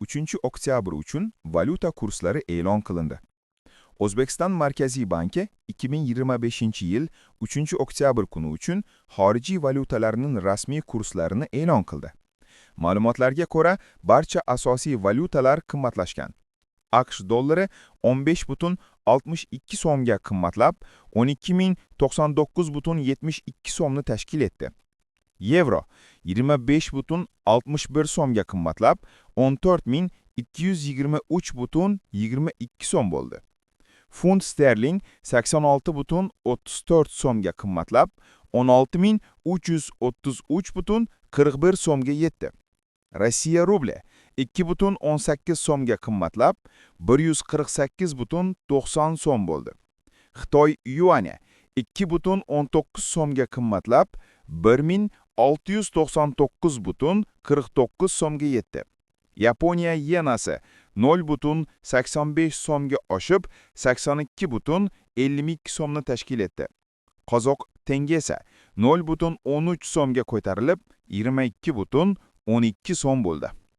3-oktyabr uchun valyuta kurslari e'lon qilindi. O'zbekiston Markaziy banki 2025-yil 3-oktyabr kuni uchun xorijiy valyutalarning rasmiy kurslarini e'lon qildi. Ma'lumotlarga ko'ra, barcha asosiy valyutalar qimmatlashgan. AQSh dollari 15,62 so'mga qimmatlab, 12,099,72 so'mni tashkil etdi. Yevro 25,61 so'mga qimmatlab, 14,223,22 so'm bo'ldi. Funt sterling 86,34 so'mga qimmatlab, 16,333,41 so'mga yetdi. Rossiya rubli 2,18 so'mga qimmatlab, 148,90 so'm bo'ldi. Xitoy yuani 2,19 so'mga qimmatlab, 1699,49 so'mga yetdi. Yaponiya yenasi 0,85 so'mga oshib, 82,52 so'mni tashkil etdi. Qozoq tengesi 0,13 so'mga ko'tarilib, 22,12 so'm bo'ldi.